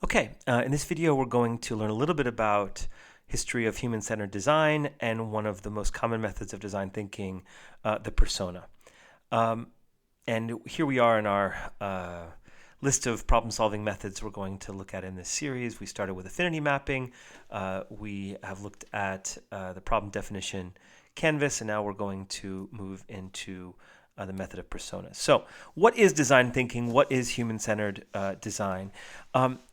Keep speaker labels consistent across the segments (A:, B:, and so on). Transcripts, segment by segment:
A: Okay, in this video we're going to learn a little bit about history of human-centered design and one of the most common methods of design thinking, the persona. Um, and here we are in our list of problem-solving methods we're going to look at in this series. We started with affinity mapping. We have looked at the problem definition canvas, and now we're going to move into the method of persona. So what is design thinking? What is human-centered design?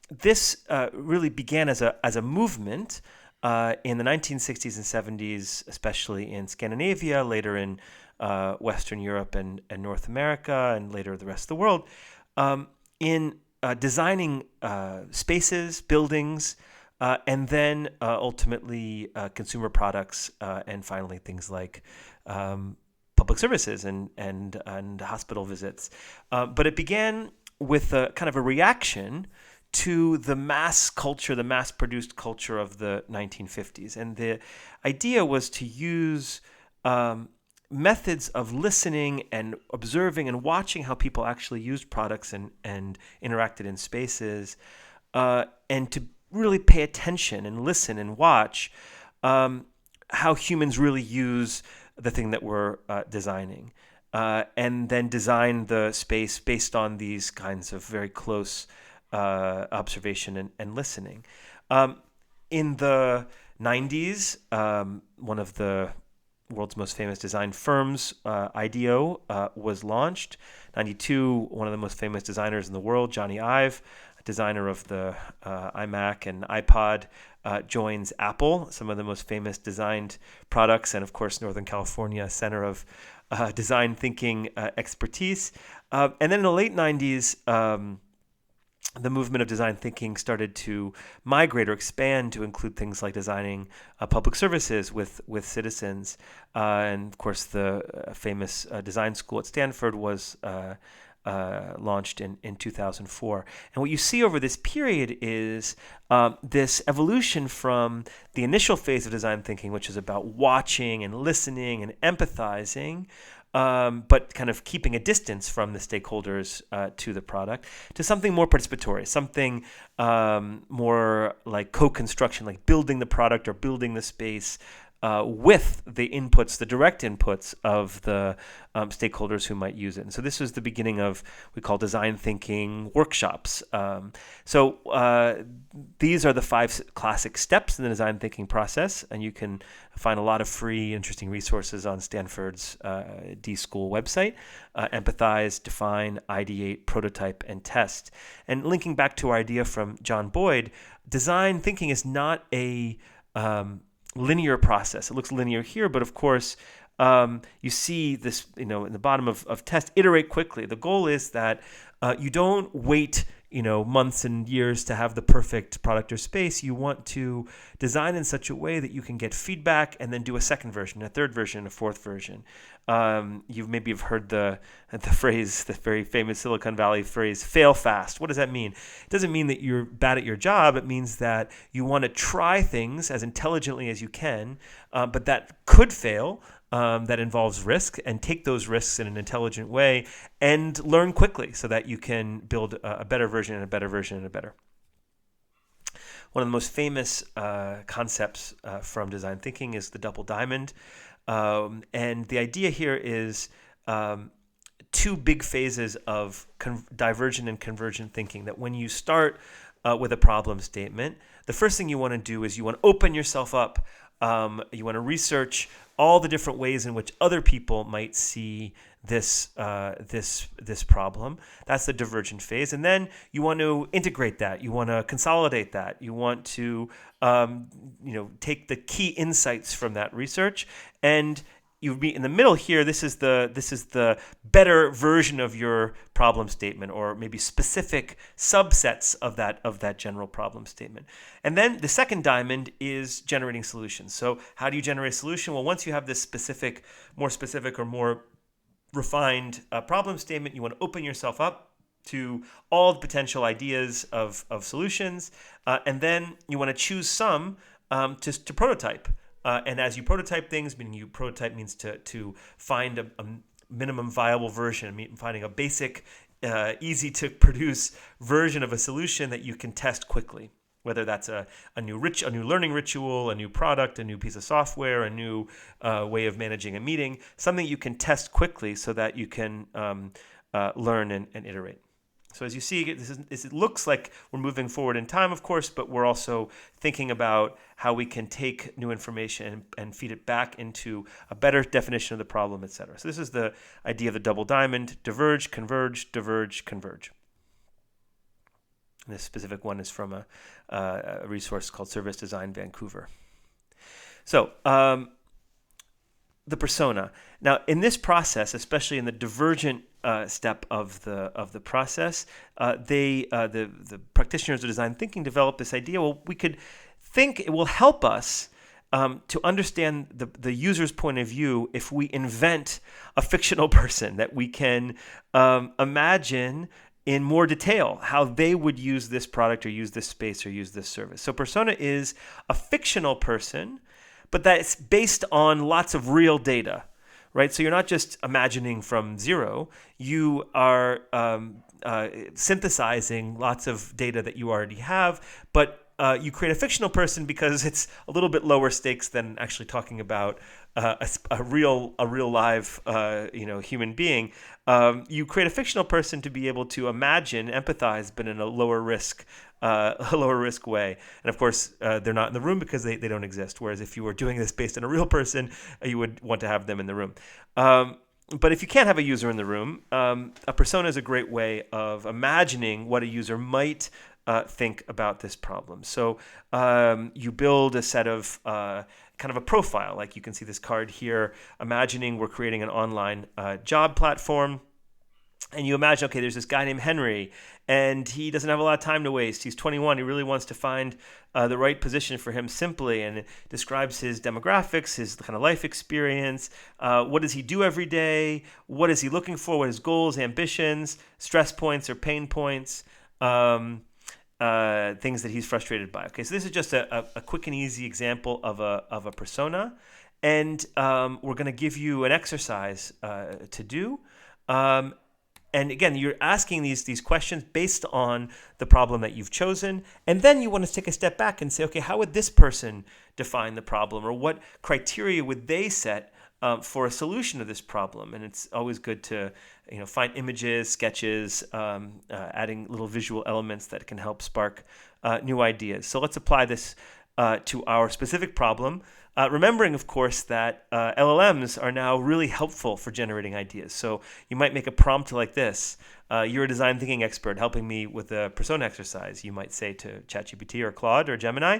A: This really began as a movement in the 1960s and 70s, especially in Scandinavia, later in Western Europe and North America, and later the rest of the world, in designing spaces, buildings, and then ultimately consumer products, and finally things like public services and hospital visits. But it began with a kind of a reaction to the mass culture, the mass-produced culture of the 1950s. And the idea was to use methods of listening and observing and watching how people actually used products and interacted in spaces, and to really pay attention and listen and watch how humans really use the thing that we're designing. And then design the space based on these kinds of very close observation and listening. In the 90s, one of the world's most famous design firms, IDEO, was launched. 92, one of the most famous designers in the world, Johnny Ive, designer of the iMac and iPod, joins Apple, some of the most famous designed products, and of course Northern California, center of design thinking expertise. And then in the late 90s, the movement of design thinking started to migrate or expand to include things like designing public services with citizens. And of course, the famous design school at Stanford was launched in 2004. And what you see over this period is this evolution from the initial phase of design thinking, which is about watching and listening and empathizing, but kind of keeping a distance from the stakeholders to the product, to something more participatory, something more like co-construction, like building the product or building the space with the inputs, the direct inputs of the stakeholders who might use it. And so this was the beginning of, we call design thinking workshops. These are the 5 classic steps in the design thinking process, and you can find a lot of free, interesting resources on Stanford's D-School website. Empathize, define, ideate, prototype, and test. And linking back to our idea from John Boyd, design thinking is not a linear process. It looks linear here, but of course, you see this, in the bottom of test, iterate quickly. The goal is that you don't wait, months and years to have the perfect product or space. You want to design in such a way that you can get feedback and then do a second version, a third version, a fourth version. You've maybe heard the phrase, the very famous Silicon Valley phrase, fail fast. What does that mean? It doesn't mean that you're bad at your job. It means that you want to try things as intelligently as you can, but that could fail. That involves risk, and take those risks in an intelligent way and learn quickly so that you can build a better version and a better version and a better. One of the most famous concepts from design thinking is the double diamond. And the idea here is 2 big phases of divergent and convergent thinking, that when you start with a problem statement, the first thing you want to do is you want to open yourself up. You want to research all the different ways in which other people might see this problem. That's the divergent phase. And then you want to integrate that. You want to consolidate that. You want to take the key insights from that research, and you'd be in the middle here. This is the better version of your problem statement, or maybe specific subsets of that general problem statement. And then the second diamond is generating solutions. So how do you generate a solution? Well, once you have this more specific or more refined problem statement, you want to open yourself up to all the potential ideas of solutions, and then you want to choose some to prototype. And as you prototype things, meaning prototype means to find a minimum viable version, finding a basic easy to produce version of a solution that you can test quickly. Whether that's a new learning ritual, a new product, a new piece of software, a new way of managing a meeting, something you can test quickly so that you can learn and iterate. So as you see, it looks like we're moving forward in time, of course, but we're also thinking about how we can take new information and feed it back into a better definition of the problem, et cetera. So this is the idea of the double diamond: diverge, converge, diverge, converge. And this specific one is from a resource called Service Design Vancouver. So the persona. Now, in this process, especially in the divergent step of the process, the practitioners of design thinking developed this idea. Well, we could think it will help us to understand the user's point of view if we invent a fictional person that we can imagine in more detail how they would use this product or use this space or use this service. So persona is a fictional person, but that's based on lots of real data, right? So you're not just imagining from zero. You are synthesizing lots of data that you already have, but you create a fictional person because it's a little bit lower stakes than actually talking about a real live human being. You create a fictional person to be able to imagine, empathize, but in a lower risk way. And of course, they're not in the room because they don't exist. Whereas if you were doing this based on a real person, you would want to have them in the room. But if you can't have a user in the room, a persona is a great way of imagining what a user might think about this problem. So you build a set of kind of a profile, like you can see this card here, imagining we're creating an online job platform. And you imagine, okay, there's this guy named Henry, and he doesn't have a lot of time to waste. He's 21. He really wants to find the right position for him simply, and it describes his demographics, his kind of life experience. What does he do every day? What is he looking for? What are his goals, ambitions, stress points or pain points? Things that he's frustrated by. Okay, so this is just a quick and easy example of a persona, and we're going to give you an exercise to do. And again, you're asking these questions based on the problem that you've chosen, and then you want to take a step back and say, okay, how would this person define the problem, or what criteria would they set for a solution to this problem? And it's always good to find images, sketches, adding little visual elements that can help spark new ideas. So let's apply this to our specific problem, remembering, of course, that LLMs are now really helpful for generating ideas. So you might make a prompt like this. You're a design thinking expert helping me with a persona exercise. You might say to ChatGPT or Claude or Gemini,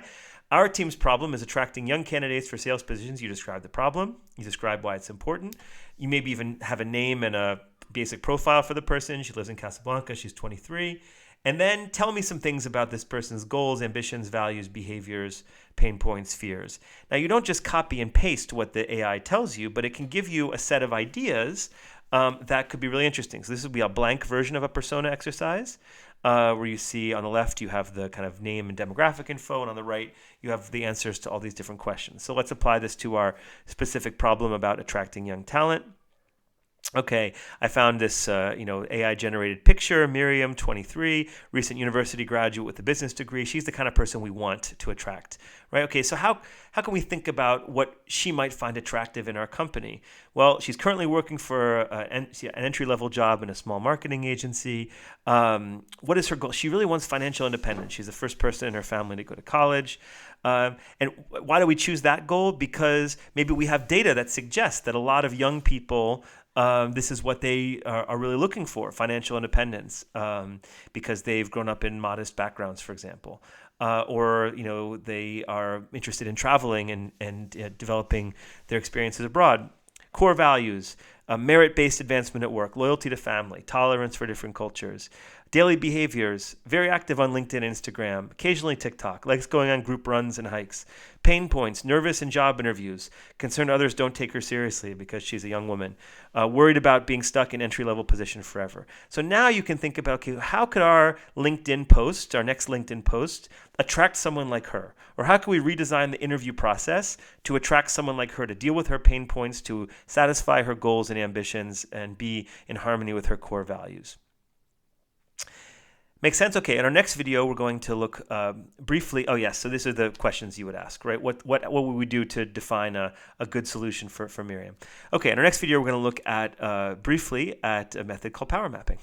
A: our team's problem is attracting young candidates for sales positions. You describe the problem. You describe why it's important. You maybe even have a name and a basic profile for the person. She lives in Casablanca. She's 23. And then tell me some things about this person's goals, ambitions, values, behaviors, pain points, fears. Now, you don't just copy and paste what the AI tells you, but it can give you a set of ideas that could be really interesting. So this would be a blank version of a persona exercise, where you see on the left you have the kind of name and demographic info, and on the right you have the answers to all these different questions. So let's apply this to our specific problem about attracting young talent. Okay, I found this AI-generated picture, Miriam, 23, recent university graduate with a business degree. She's the kind of person we want to attract, right? Okay, so how can we think about what she might find attractive in our company? Well, she's currently working for an entry-level job in a small marketing agency. What is her goal? She really wants financial independence. She's the first person in her family to go to college. And why do we choose that goal? Because maybe we have data that suggests that a lot of young people this is what they are really looking for, financial independence, because they've grown up in modest backgrounds, for example, or they are interested in traveling and developing their experiences abroad. Core values, merit-based advancement at work, loyalty to family, tolerance for different cultures. Daily behaviors, very active on LinkedIn and Instagram, occasionally TikTok, likes going on group runs and hikes. Pain points, nervous in job interviews, concerned others don't take her seriously because she's a young woman, worried about being stuck in entry-level position forever. So now you can think about, okay, how could our LinkedIn post, our next LinkedIn post, attract someone like her? Or how can we redesign the interview process to attract someone like her, to deal with her pain points, to satisfy her goals and ambitions, and be in harmony with her core values? Makes sense? Okay, in our next video, we're going to look briefly. Oh, yes, so these are the questions you would ask, right? What would we do to define a good solution for Miriam? Okay, in our next video, we're going to look at briefly at a method called power mapping.